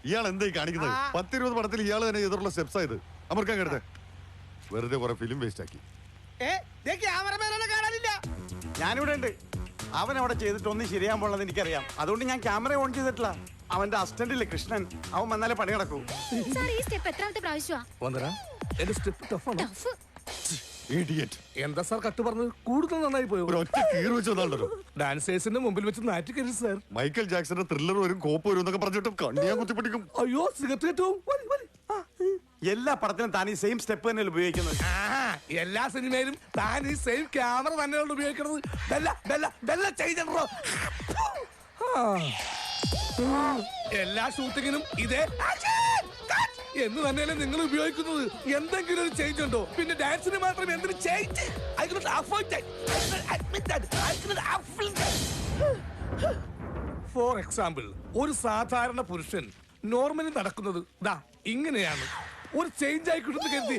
ഇയാൾ എന്തായി കാണിക്കുന്നത്? 10-20 പടത്തിൽ ഇയാൾ തന്നെ എതിർള്ള സ്റ്റെപ്സ് ആയത്. അമർക്കാൻ കേട്ടെ വെറുതെ കുറെ ഫിലിം വേസ്റ്റ് ആക്കി. ഞാനിവിടെ ഉണ്ട്. അവൻ അവിടെ ചെയ്തിട്ടൊന്നും ശരിയാൻ പോണെന്ന് എനിക്കറിയാം. അതുകൊണ്ട് ഞാൻ ക്യാമറ ഓൺ ചെയ്തിട്ടില്ല. അവന്റെ അസിസ്റ്റന്റില്ലേ കൃഷ്ണൻ, അവൻ വന്നാലേ പണി നടക്കൂ. എന്താ സാർ കട്ട് പറഞ്ഞത്? കൂടുതൽ നന്നായി പോയോ? ഡാൻസേഴ്സിന്റെ മുമ്പിൽ വെച്ച് നാറ്റിക്കരുത് സാർ. മൈക്കൽ ജാക്സന്റെ ത്രില്ലർ വരും, കോപ്പ് വരും എന്നൊക്കെ പറഞ്ഞിട്ട് കണ്ണിയാ കുത്തിപ്പിടിക്കും. അയ്യോ സിഗരറ്റ്. എല്ലാ പടത്തിലും താൻ ഈ സെയിം സ്റ്റെപ്പ് തന്നെയല്ലേ ഉപയോഗിക്കുന്നത്? എല്ലാ സിനിമയിലും താൻ ഈ സെയിം ക്യാമറ തന്നെയാണ് ഉപയോഗിക്കുന്നത്. എല്ലാ ഷൂട്ടിങ്ങിനും ഇതേ എന്ന് തന്നെയല്ലേ നിങ്ങൾ ഉപയോഗിക്കുന്നത്. എന്തെങ്കിലും ഒരു ചേഞ്ച് ഉണ്ടോ? പിന്നെ ഡാൻസിന് മാത്രം എന്തൊരു ചേഞ്ച്? ഫോർ എക്സാമ്പിൾ, ഒരു സാധാരണ പുരുഷൻ നോർമലി നടക്കുന്നത് ദാ ഇങ്ങനെയാണ്. ഒരു ചേഞ്ച് ആയി കിട്ടുന്ന കരുതി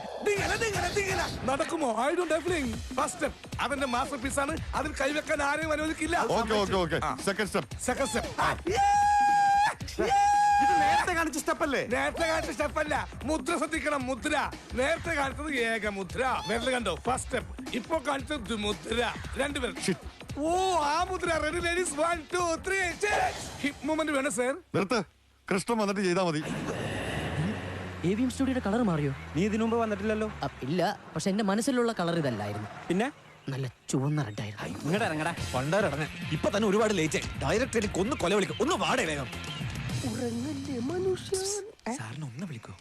നടക്കുമോ? I don't have first step അവന്റെ മാസ്റ്റർ പീസ് ആണ്. അതിൽ കൈവെക്കാൻ ആരെയും അനുവദിക്കില്ല. സെക്കൻഡ് സ്റ്റെപ്പ് നേരത്തെ കാണിച്ച സ്റ്റെപ്പല്ലേ? നേരത്തെ കാണിച്ച സ്റ്റെപ്പല്ല, മുദ്ര ശ്രദ്ധിക്കണം. മുദ്ര നേരത്തെ കാണിച്ചത് ഏക മുദ്ര, വിരൽ കണ്ടോ? First step. ഇപ്പൊ കാണിച്ചത് മുദ്ര, രണ്ടുപേർ. ഓ ആ മുദ്ര. റെഡി ലേഡീസ്, 1 2 3 ഹിപ്പ് മൂവ്മെന്റ് വേണം സാർ. നിർത്ത്. കൃഷ്ണൻ വന്നിട്ട് ചെയ്താൽ മതി. AVM സ്റ്റുഡിയോയുടെ കളർ മാറിയോ? നീ ഇതിനു മുമ്പ് വന്നിട്ടില്ലല്ലോ. ഇല്ല, പക്ഷെ എന്റെ മനസ്സിലുള്ള കളർ ഇതല്ലായിരുന്നു. പിന്നെ നല്ല ചുവന്ന റെഡായിരുന്നു. ഇങ്ങോട്ട് ഇറങ്ങടാ. പണ്ടാരടനെ ഇപ്പൊ തന്നെ ഒരുപാട് ലേറ്റ് ആയി. ഡയറക്ടറെ കൊന്ന് കൊല വിളിക്കും. ഒന്ന് വാടേ വേഗം. സാറിന് ഒന്ന് വിളിക്കോ?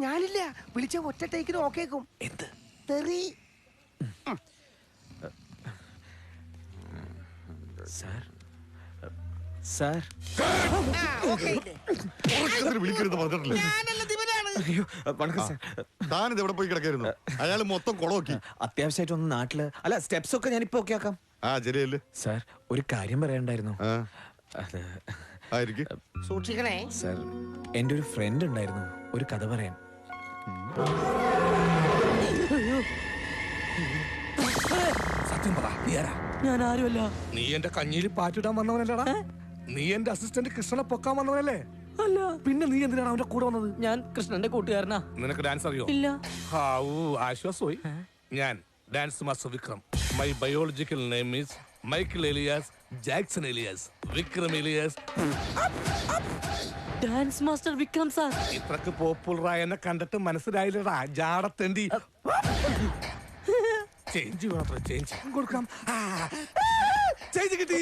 ഞാനില്ല, വിളിച്ച ഒറ്റ ടേക്കിന് ഓക്കേക്കും. എന്ത് തെറി? സാർ സാർ വിളിക്കരുത് പറഞ്ഞിട്ടില്ലേ? താനിത് എവിടെ പോയി കിടക്കായിരുന്നു? അയാൾ മൊത്തം കുളമൊക്കി. അത്യാവശ്യമായിട്ട് ഒന്ന് നാട്ടില് അല്ല സ്റ്റെപ്സ് ഒക്കെ ഞാൻ ഇപ്പൊ ഓക്കെ ആക്കാം. ശരിയല്ലേ സാർ? ഒരു കാര്യം പറയാനുണ്ടായിരുന്നു. അത് സൂക്ഷിക്കണേ സാർ. എന്റെ ഒരു ഫ്രണ്ട് ഉണ്ടായിരുന്നു, ഒരു കഥ പറയാൻ. സത്യം പറ, നീ ആരാ? ഞാൻ ആരുമല്ല. നീ എന്റെ കഞ്ഞിയിൽ പാറ്റിടാൻ വന്നവനല്ലടാ. നീ എന്റെ അസിസ്റ്റന്റ് കൃഷ്ണനെ പൊക്കാൻ വന്നവനല്ലേ? അല്ല. പിന്നെ നീ എന്തിനാണ് അവന്റെ കൂടെ വന്നത്? ഞാൻ കൃഷ്ണന്റെ കൂട്ടുകാരനാ. നിനക്ക് ഡാൻസ് അറിയോ? ഇല്ല. ആശ്വാസമായി. ഞാൻ dance master Vikram. My biological name is Michael alias Jackson alias Vikram alias. Dance master Vikram sir. ഇത്രക്ക് പോപ്പുലറായ എന്നെ കണ്ടിട്ട് മനസ്സിലായില്ലടാ ജാടത്തേണ്ടി. ചേഞ്ച് മാത്രം ചേഞ്ച് കൊടുക്കാം. ചേഞ്ച് കിട്ടി.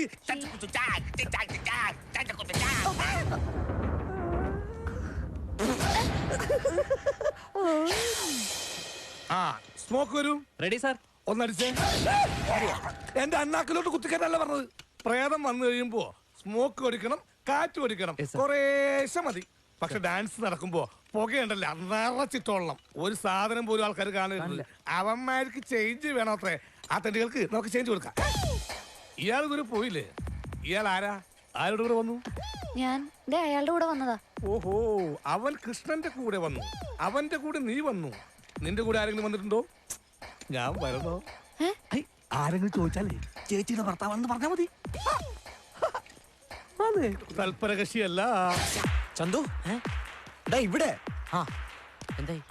സ്മോക്ക് വരും. Ready sir. ഒന്നടിച്ചേ. എന്റെ അണ്ണാക്കിലോട്ട് കുത്തിക്കറ്റല്ല പറഞ്ഞത്. പ്രേതം വന്നു കഴിയുമ്പോ സ്മോക്ക് ഓടിക്കണം, കാറ്റ് ഓടിക്കണം, കുറേശ്ശെ മതി. പക്ഷെ ഡാൻസ് നടക്കുമ്പോ പുകയുണ്ടല്ലോ നിറച്ചിട്ടോളണം. ഒരു സാധനം പോലും ആൾക്കാർ കാണുന്നില്ല. അവന്മാർക്ക് ചേഞ്ച് വേണം അത്രേ. ആ തണ്ടികൾക്ക് നമുക്ക് ചേഞ്ച് കൊടുക്കാം. ഇയാൾ ദൂരെ പോയില്ലേ? ഇയാൾ ആരാ? ആരുടെ കൂടെ വന്നു? ഞാൻ അയാളുടെ കൂടെ വന്നതാ. ഓഹോ, അവൻ കൃഷ്ണന്റെ കൂടെ വന്നു. അവന്റെ കൂടെ നീ വന്നു. നിന്റെ കൂടെ ആരെങ്കിലും വന്നിട്ടുണ്ടോ? ഞാൻ വരണോ? ആരെങ്കിലും ചോദിച്ചാലേ ചേച്ചിയുടെ ഭർത്താവാണെന്ന് പറഞ്ഞാ മതി. അതെ, തൽപരകക്ഷിയല്ല. ചന്തു ഇവിടെ എന്തായി?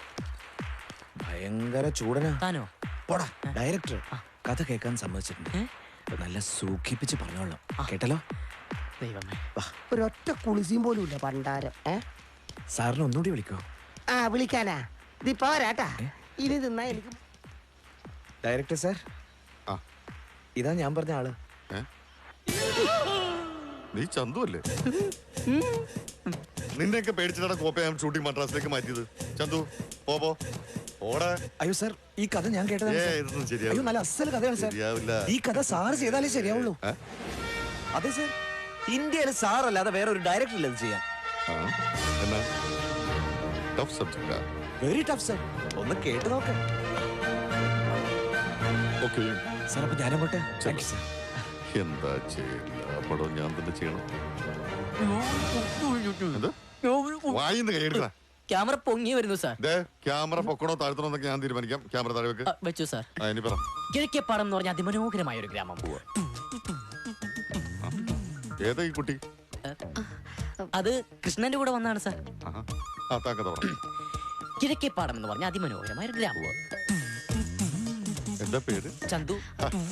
ഭയങ്കര ചൂടനാ. താനോ? പോടാ. ഡയറക്ടർ കഥ കേൾക്കാൻ സമ്മതിച്ചിട്ടുണ്ട്. നല്ല സൂഖിപ്പിച്ച് പറഞ്ഞോളാം. കേട്ടല്ലോ? ദൈവമേ, ഒരൊറ്റ കുളിസിയും പോലും ഇല്ല പണ്ടാരം. സാറിന് ഒന്നുകൂടി വിളിക്കോ? വിളിക്കാനാ? ഇത് പോരാട്ടാ. ഇനി തിന്നാ എനിക്ക്. ഡയറക്ടർ സാർ, ഇതാ ഞാൻ പറഞ്ഞ ആള്. നീ ചന്തു അല്ലേ? നിന്നെയൊക്കെ പേടിച്ചിട്ടാണ് കോപ്പയാൻ ഷൂട്ടിംഗ് മദ്രാസിലേക്ക് മാറ്റിയത്. ചന്തു പോ. അയ്യോ സാർ, ഈ കഥ ഞാൻ കേട്ടതാണ്. അയ്യോ നല്ല അസൽ കഥയാണ് സാർ. ഈ കഥ സാറ് ചെയ്താലേ ശരിയാവുള്ളൂ. അതെ സാർ, ഇന്ത്യയിൽ സാറല്ലാതെ വേറെ ഒരു ഡയറക്ടർ ഇല്ല ഇത് ചെയ്യാൻ. Very tough sir. ഒന്ന് കേട്ട് നോക്ക് സാർ. അപ്പൊ ഞാനങ്ങോട്ടെ. എന്താ ചെയ്യില്ല പടം ഞാൻ തന്നെ ചെയ്യണം. വായിന്ന് കൈയെടുക്ക. ക്യാമറ പൊങ്ങി വരുന്നു സാർ. ക്യാമറ പൊക്കണോ താഴ്ത്തണോ എന്നൊക്കെ ഞാൻ തീരുമാനിക്കാം. ക്യാമറ താഴെ വെക്ക്. വെച്ചു സാർ. ഇനി പറ. കിഴക്കേപ്പാടം എന്ന് പറഞ്ഞ അതിമനോഹരമായ ഒരു ഗ്രാമം. ഏതാ ഈ കുട്ടി? അത് കൃഷ്ണന്റെ കൂടെ വന്നാണ് സാർ. ആഹാ. ആ താ കഥ പറ. കിഴക്കേപ്പാടം എന്ന് പറഞ്ഞ അതിമനോഹരമായ ഒരു ഗ്രാമം. എന്താ പേര്? ചന്തു.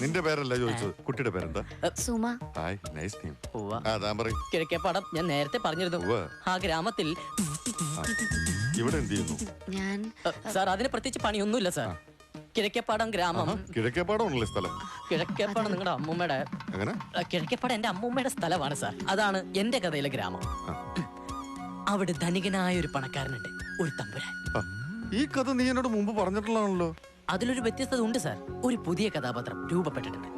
നിന്റെ പേരല്ല ചോദിച്ചത്, കുട്ടിയുടെ പേരെന്താ? സുമ. Hi, nice name. ഉവ്വ. ആ താൻ പറയും. കിഴക്കേപ്പാടം ഞാൻ നേരത്തെ പറഞ്ഞിരുന്നു. ഉവ്വ. ആ ഗ്രാമത്തിൽ ഇവിടെ എന്ത് ചെയ്യുന്നു? ഞാൻ സാർ അതിന് പ്രത്യേകിച്ച് പണിയൊന്നുമില്ല സാർ. കിഴക്കേപ്പാടം ഗ്രാമം. കിഴക്കേപ്പാടമാണല്ലേ സ്ഥലം? കിഴക്കേപ്പാടം നിങ്ങളുടെ അമ്മൂമ്മയുടെ. എങ്ങനെ? കിഴക്കേപ്പാടം എന്റെ അമ്മൂമ്മയുടെ സ്ഥലമാണ് സാർ. അതാണ് എന്റെ കഥയിലെ ഗ്രാമം. അവിടെ ധനികനായ ഒരു പണക്കാരനുണ്ട്, ഒരു തമ്പുരാൻ. ആ, ഈ കഥ നീ എന്നോട് മുമ്പ് പറഞ്ഞിട്ടുള്ളതാണല്ലോ. അതിലൊരു വ്യത്യസ്തത ഉണ്ട് സാർ. ഒരു പുതിയ കഥാപാത്രം രൂപപ്പെട്ടിട്ടുണ്ട്,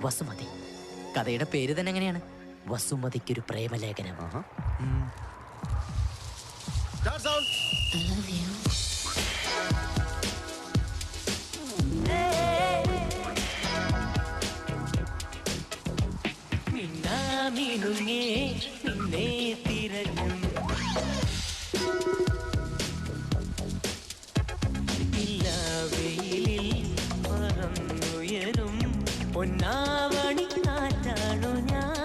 വസുമതി. കഥയുടെ പേര് തന്നെ എങ്ങനെയാണ്? വസുമതിക്കൊരു പ്രേമലേഖനം. ആഹാ. പൊന്നാവണി കാറ്റാണു ഞാൻ.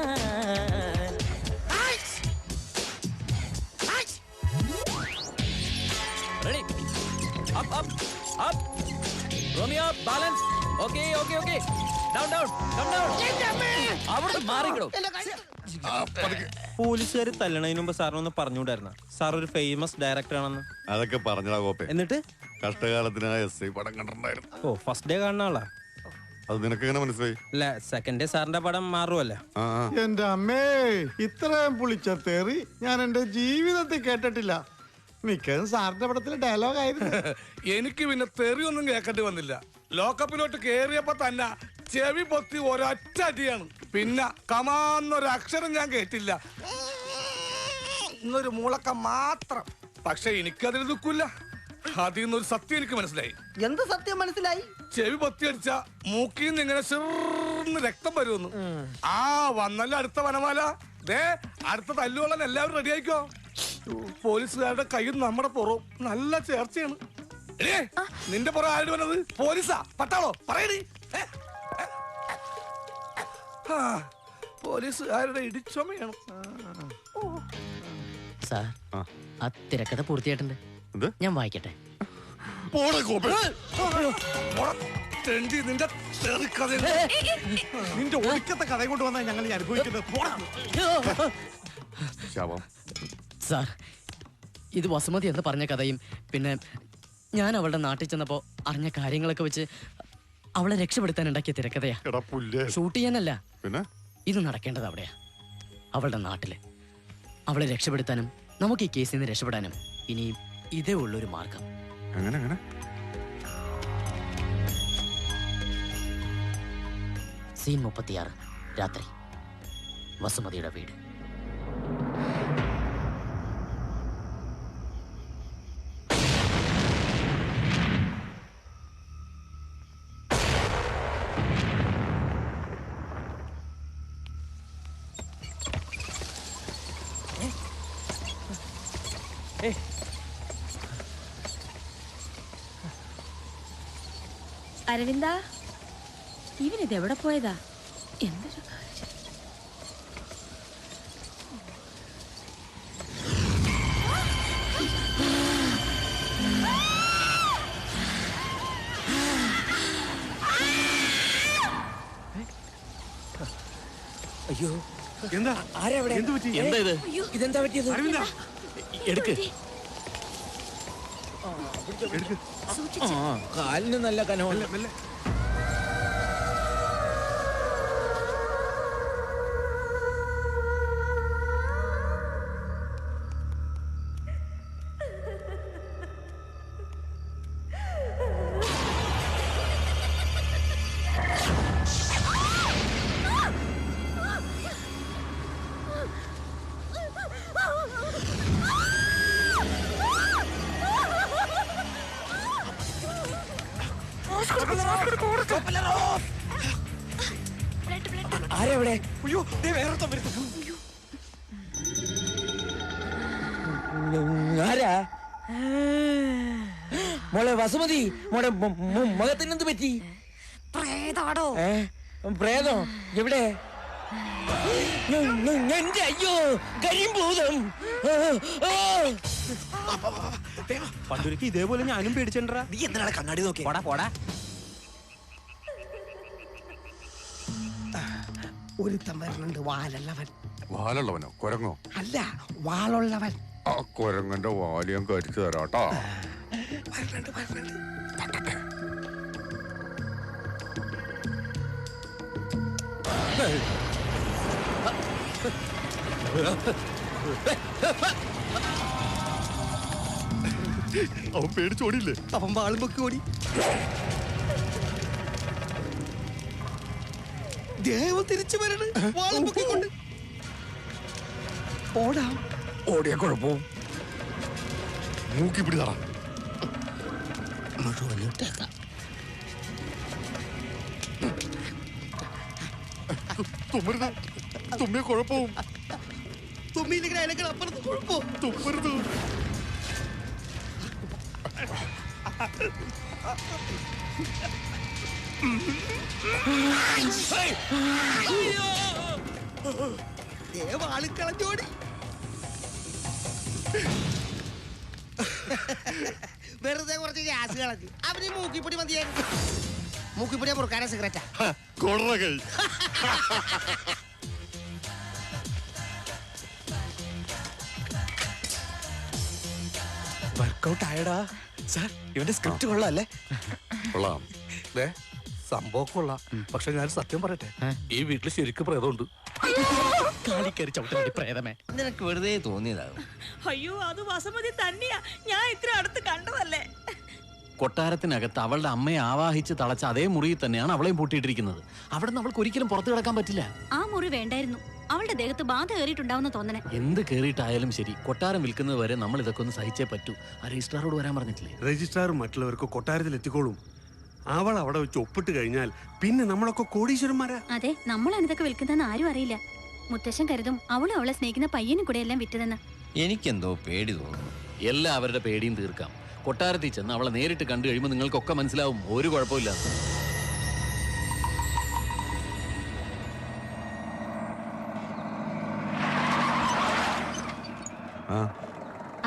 പോലീസുകാർ തല്ലണതിന് മുമ്പ് സാറിനൊന്ന് പറഞ്ഞുകൂടായിരുന്ന സാർ ഒരു ഫേമസ് ഡയറക്ടർ ആണെന്ന്? അതൊക്കെ പറഞ്ഞടാ കോപ്പെ. എന്നിട്ട് കഷ്ടകാലത്തിന് SI പടം കണ്ടിട്ടുണ്ടായിരുന്നു. ഓ ഫസ്റ്റ് ഡേ കാണുന്ന ആളാ? അത് നിനക്ക് എങ്ങനെ മനസ്സിലായി? അല്ല സെക്കൻഡ് ഡേ സാറിന്റെ പടം മാറുമല്ലേ? ആ ആ. എന്റെ അമ്മേ, ഇത്രയും പുളിച്ച തെറി ഞാൻ എന്റെ ജീവിതത്തിൽ കേട്ടിട്ടില്ല. മിക്കതും സാറിന്റെ പടത്തിലെ ഡയലോഗ് ആയിരുന്നു. എനിക്ക് പിന്നെ തെറിയൊന്നും കേൾക്കേണ്ടി വന്നില്ല. ലോക്കപ്പിലോട്ട് കേറിയപ്പോ തന്നെ ചെവി പൊത്തി ഒരൊറ്റ അടിയാണ്. പിന്നെ കമാന്നൊരു അക്ഷരം ഞാൻ കേട്ടില്ല. ഇന്നൊരു മുളക്കം മാത്രം. പക്ഷെ എനിക്കതിൽ ദുഃഖമില്ല. അതിൽ നിന്നൊരു സത്യം എനിക്ക് മനസ്സിലായി. എന്ത് സത്യം മനസ്സിലായി? ചെവി പൊത്തിയടിച്ച മൂക്കിൽ നിന്ന് ഇങ്ങനെ ചെറുന്ന് രക്തം വരുമെന്ന്. ആ വന്നല്ല അടുത്ത വനമാല. ദേ അടുത്ത തല്ലുകൊള്ളാൻ എല്ലാവരും റെഡി ആയിക്കോ. പോലീസുകാരുടെ കയ്യിൽ നമ്മുടെ പുറവും നല്ല ചേർച്ചയാണ്. നിന്റെ പുറം ആരുടെ വന്നത്? പോലീസാ? പട്ടാളോ? പറയടി. പോലീസുകാരുടെ ഇടിച്ചൊമയാണ്. സാർ ആ തിരക്കഥ പൂർത്തിയായിട്ടുണ്ട്. എന്ത്? ഞാൻ വായിക്കട്ടെ. പോടാ കോപ്പെ. നിന്റെ തെറിക്കഥ, നിന്റെ ഒടുക്കത്തെ കഥ കൊണ്ട് വന്നാൽ ഞങ്ങൾ ഈ അനുഭവിക്കുന്നത്. ശവം. സാർ ഇത് വസുമതി എന്ന് പറഞ്ഞ കഥയും പിന്നെ ഞാൻ അവളുടെ നാട്ടിൽ ചെന്നപ്പോ അറിഞ്ഞ കാര്യങ്ങളൊക്കെ വെച്ച് അവളെ രക്ഷപ്പെടുത്താൻ ഉണ്ടാക്കിയ തിരക്കഥയാ. എടാ പുല്ലേ. ഷൂട്ട് ചെയ്യാനല്ല, പിന്നെ ഇത് നടക്കേണ്ടത് അവിടെയാ, അവളുടെ നാട്ടില്. അവളെ രക്ഷപ്പെടുത്താനും നമുക്ക് ഈ കേസിൽ നിന്ന് രക്ഷപ്പെടാനും ഇനി ഇതേ ഉള്ളൊരു മാർഗം. എങ്ങനെ എങ്ങനെ? സീൻ 36 രാത്രി വസുമതിയുടെ വീട്. അരവിന്ദ, ഇവനിത് എവിടെ പോയതാ? എന്തൊരു അയ്യോ എന്താ? ആരാ ഇവിടെ? എന്ത് പറ്റി? എന്താ ഇത്? ഇതെന്താ പറ്റിയത്? എടുക്ക്. കാലിന് നല്ല കനമുണ്ട്. ആരാ ഇവിടെ? അയ്യോ, ദേ വേറൊരുത്തൻ വരുന്നു. ആരാ? മോളെ വസുമതി, മോളെ മുഖത്തിന് എന്ത് പറ്റി? പ്രേതാടോ? പ്രേതോ? എവിടെ? എന്റെ അയ്യോ കരിമ്പൂതം. പണ്ടൊരിക്കൽ ഇതേപോലെ ഞാനും പേടിച്ചിട്ടുണ്ടാ. നീ എന്തിനാണ് കണ്ണാടി നോക്കി? പോടാ പോടാ. ഒരുത്തം വരുന്നുണ്ട്, വാലുള്ളവൻ. വാലുള്ളവനോ? കുരങ്ങോ? അല്ല, വാളുള്ളവൻ. ആ കുരങ്ങന്റെ വാലിയം കരിച്ചു തരാട്ടോ. വരുന്നുണ്ട്. അവൻ പേടിച്ചോടിയില്ലേ? അവൻ വാളുമ്പൊക്കെ ഓടി. ദേവം തിരിച്ചു വരണ് വാളുമ്പൊക്കെ കൊണ്ട്. ഓടാ. ഓടിയ കുഴപ്പവും മൂക്കി പിടിതാ. മുഴുവനിട്ടേക്കാം. തുമ്മരുത്, തുമ്മിയ കുഴപ്പവും. തുമ്മിയില്ലെങ്കിൽ അതിനേക്കാൾ അപ്പുറത്ത് കുഴപ്പമോ? തുമ്മരുത്. വാള് കളഞ്ഞോടി. വെറുതെ കുറച്ച് ഗ്യാസ് കളഞ്ഞു. അവന് മൂക്കിപ്പൊടി മതിയായിരുന്നു. മൂക്കിപ്പൊടിയാ മുറുക്കാനാ സിഗരറ്റാ? കൊടറ കൈ. വർക്കൗട്ട് ആയടാ സാർ. ഇവന്റെ സ്ക്രിപ്റ്റ് കൊള്ളാല്ലേ? കൊള്ളാം. സംഭവം കൊള്ളാം. പക്ഷെ ഞാൻ സത്യം പറയട്ടെ, ഈ വീട്ടിൽ ശരിക്കും പ്രേതമുണ്ട്. കാലിക്കറി ചവിട്ടി പ്രേതമേ. നിനക്ക് വെറുതെ തോന്നിയതാകും. അയ്യോ, അത് വസുമതി തന്നെയാ. ഞാൻ ഇത്ര അടുത്ത് കണ്ടതല്ലേ. കൊട്ടാരത്തിനകത്ത് അവളുടെ അമ്മയെ ആവാഹിച്ച് തളച്ച അതേ മുറിയിൽ തന്നെയാണ് അവളെയും പൂട്ടിയിട്ടിരിക്കുന്നത്. അവിടെ നിന്ന് അവൾക്ക് ഒരിക്കലും പുറത്തു കിടക്കാൻ പറ്റില്ല. ആ മുറി വേണ്ടായിരുന്നു. അവളുടെ ദേഹത്ത് ബാധ കയറിയിട്ടുണ്ടാവുന്ന തോന്നണേ. എന്ത് കേറിയിട്ടായാലും ശരി, കൊട്ടാരം വിൽക്കുന്നത് വരെ നമ്മൾ ഇതൊക്കെ ഒന്ന് സഹിച്ചേ പറ്റൂ. ആ രജിസ്ട്രാറോട് വരാൻ പറഞ്ഞിട്ടില്ലേ? രജിസ്ട്രാറും മറ്റുള്ളവർക്ക് കൊട്ടാരത്തിൽ എത്തിക്കോളും. അവൾ അവിടെ വെച്ച് ഒപ്പിട്ട് കഴിഞ്ഞാൽ പിന്നെ നമ്മളൊക്കെ കോടീശ്വരന്മാരാ. അതെ, നമ്മളാണ് ഇതൊക്കെ വിൽക്കുന്നതെന്ന് ആരും അറിയില്ല. മുത്തശ്ശൻ കരുതും അവളും അവളെ സ്നേഹിക്കുന്ന പയ്യനും കൂടെ എല്ലാം വിറ്റതെന്ന്. എനിക്കെന്തോ പേടി തോന്നുന്നു. എല്ലാം അവരുടെ പേടിയും തീർക്കാം. കൊട്ടാരത്തിൽ ചെന്ന് അവളെ നേരിട്ട് കണ്ടു കഴിയുമ്പോൾ നിങ്ങൾക്കൊക്കെ മനസ്സിലാവും ഒരു കുഴപ്പമില്ല.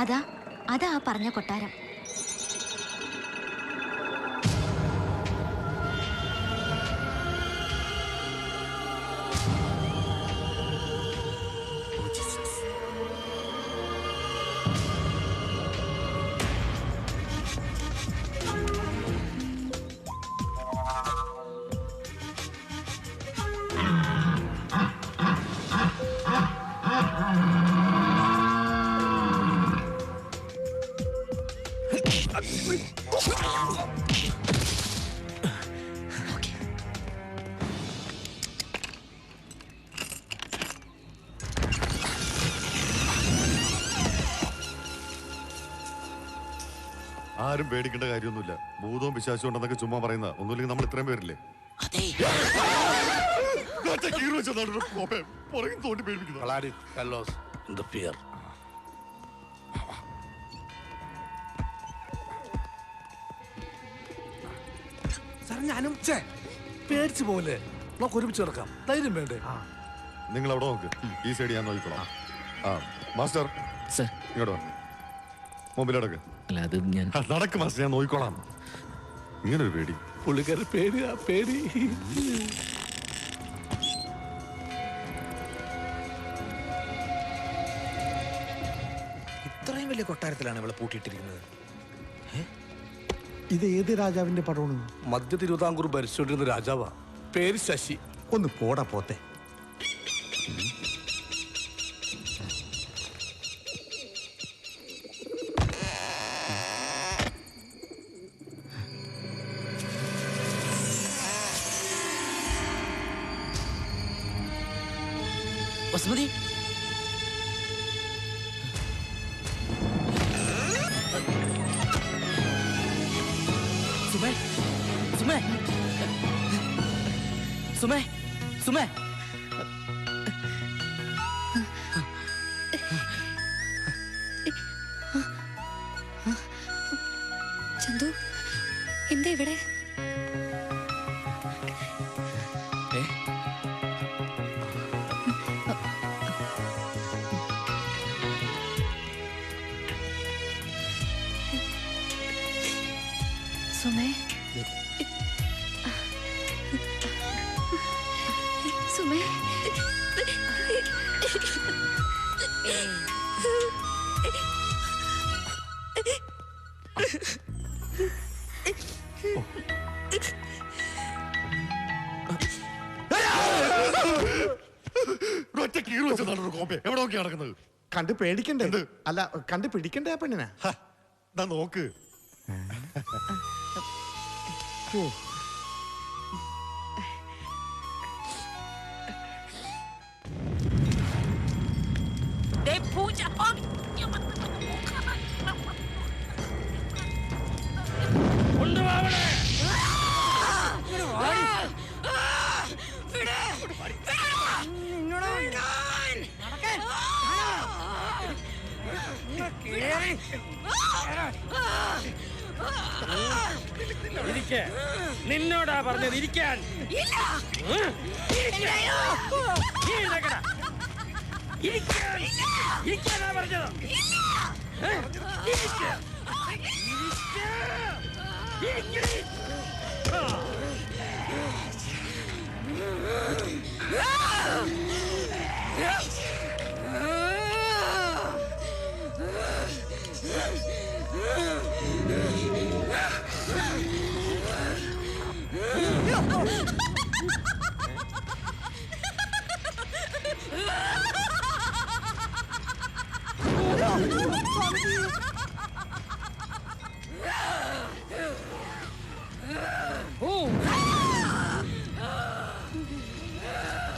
അതാ അതാ ആ പറഞ്ഞ കൊട്ടാരം. ആരും പേടിക്കേണ്ട കാര്യമൊന്നുമില്ല. ഭൂതവും പിശാചും ഉണ്ടെന്നൊക്കെ ചുമ്മാ പറയുന്ന ഒന്നുമില്ലെങ്കിൽ നമ്മൾ ഇത്രയും പേരില്ലേ? ഞാനും പേടിച്ചു പോലെ നമുക്ക് ഒരുമിച്ച് കിടക്കാം. ധൈര്യം വേണ്ടേ? നിങ്ങൾ അവിടെ നോക്ക്, ഈ സൈഡ് ഞാൻ നോക്കിക്കോളാം. ആ മാസ്റ്റർ സർ, ഇങ്ങോട്ട് വാ. മൊബൈലടക്ക്. അല്ല അത് ഞാൻ നടക്ക് മാസ്റ്റർ, ഞാൻ നോക്കിക്കോളാം. ഇങ്ങനൊരു പേടി. പുള്ളിക്കാരി പേടിയാ പേടി. ഇത്രയും വലിയ കൊട്ടാരത്തിലാണ് ഇവളെ പൂട്ടിയിട്ടിരിക്കുന്നത്. ഇത് ഏത് രാജാവിന്റെ പടമാണ്? മധ്യ തിരുവിതാംകൂർ ഭരിച്ചുകൊണ്ടിരുന്ന രാജാവാ. പേര് ശശി. ഒന്ന് പോടാ പോത്തെ. വസുമതി, സുമേ സുമേ സുമേ സുമേ ചന്തു, എന്താ ഇവിടെ? സുമേ സുമേ ഒറ്റ കീറി വെച്ചതാണ് കോപ്പി എവിടെ നോക്കി നടക്കുന്നത്? കണ്ട് പേടിക്കണ്ടേ? അല്ല കണ്ട് പിടിക്കണ്ടേ ആ പെണ്ണിനെ? നോക്ക്. നിന്നോടാ പറഞ്ഞത് ഇരിക്കാൻ. ഇരിക്കാനാ പറഞ്ഞത്.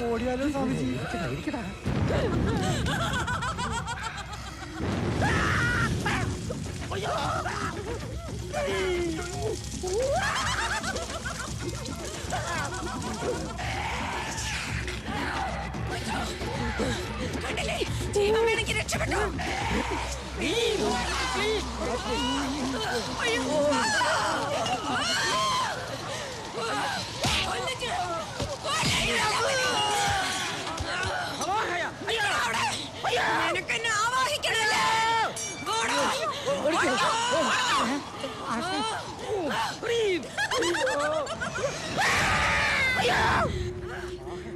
ഓടിയാലോ സ്വാമിജി? ഇരിക്കടാ. കണ്ടില്ലേ, ജീവൻ വേണമെങ്കിൽ രക്ഷപ്പെട്ടോ. നിനക്കെന്നെ ആവാഹിക്കണല്ലേ?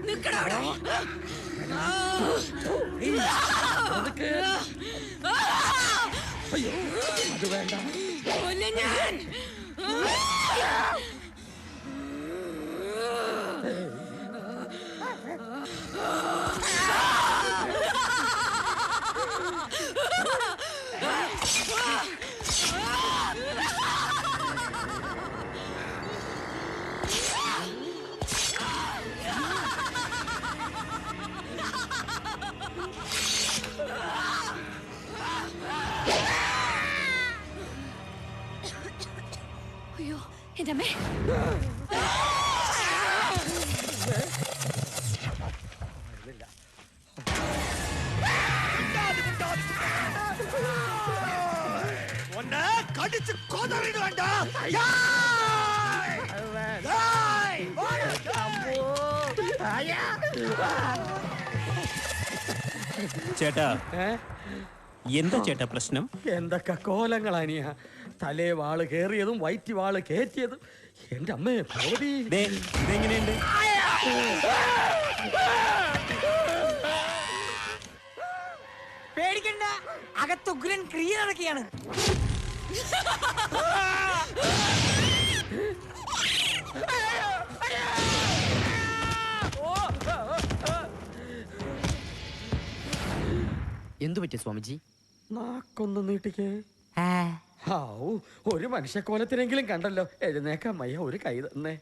നിക്കടാ അത് വേണ്ട. ഞാൻ അയ്യോ എന്റെ അമ്മേ. കടിച്ച് കൊതറിന് വേണ്ട. ചേട്ടാ എന്താ ചേട്ടാ പ്രശ്നം? എന്തൊക്കെ കോലങ്ങളാനിയ. തലേ വാള് കേറിയതും വയറ്റി വാള് കേറ്റിയതും. എന്റെ അമ്മേ ഭഗവതി. ഇതെങ്ങനെയുണ്ട്? പേടിക്കണ്ട, അകത്ത് ഉഗ്രൻ ക്രിയ നടക്കുകയാണ്. എന്തു പറ്റി സ്വാമിജി? നാക്കൊന്ന് നീട്ടിക്കേ. ഒരു മനുഷ്യക്കോലത്തിനെങ്കിലും കണ്ടല്ലോ. എഴുന്നേക്കാൻ മയ്യ, ഒരു കൈ തന്നെ.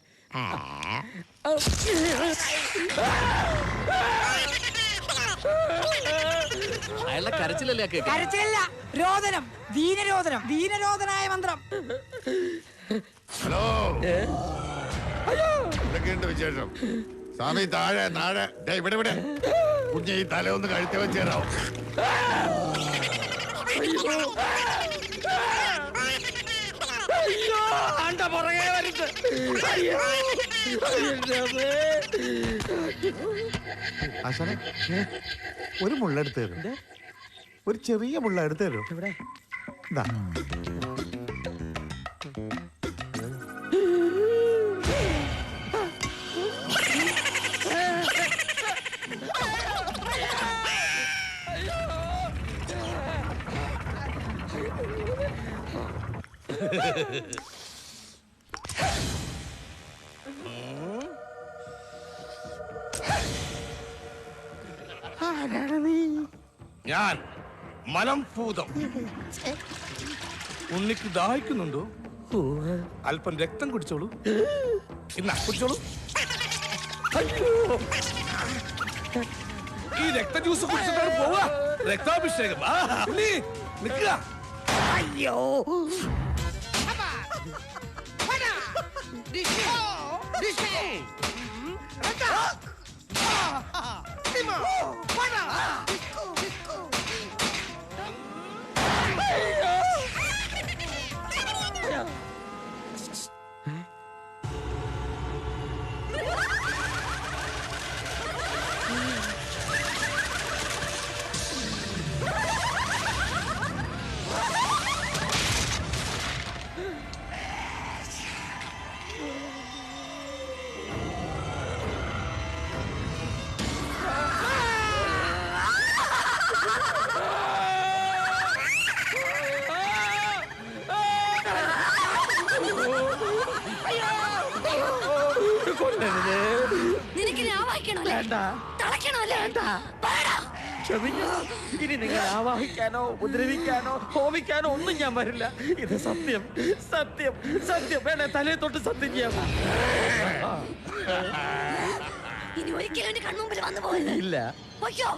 അയാളുടെ കരച്ചിലല്ലേ കേൾക്കുന്നത്? കരച്ചിലല്ല, രോദനം. ദീനരോദനം. ദീനരോദനായ മന്ത്രം. ഹലോ, എന്തൊക്കെയുണ്ട് വിശേഷം? സ്വാമി താഴെ താഴെ. ഇവിടെ ഇവിടെ കുഞ്ഞെ ഈ തല ഒന്ന് കഴുത്തി വെച്ചേരാവും. ആശാനെ, ഒരു മുള്ളെടുത്ത് തരും. ഒരു ചെറിയ മുള്ള എടുത്ത് തരും. ഇവിടെ ഞാൻ മലംഭൂതം. ഉണ്ണിക്ക് ദാഹിക്കുന്നുണ്ടോ? അല്പം രക്തം കുടിച്ചോളൂ. ഇന്ന കുടിച്ചോളൂ. ഈ രക്ത ജ്യൂസ് കുടിച്ചിട്ടാണ് പോവാ. രക്താഭിഷേകം. ഉണ്ണി നിൽക്കുക. അയ്യോ നിനക്ക് ആവാഹിക്കണോ? ക്ഷമിക്കണം. ഇനി നിങ്ങൾ ആവാഹിക്കാനോ ഉപദ്രവിക്കാനോ ഹോമിക്കാനോ ഒന്നും ഞാൻ വരില്ല. ഇത് സത്യം, സത്യം, സത്യം. വേണേ തലയെ തൊട്ട് സത്യം ചെയ്യാം. ഇനി ഒരിക്കലും എന്റെ കൺമുമ്പിൽ വന്നു പോയത് ഇല്ല. അയ്യോ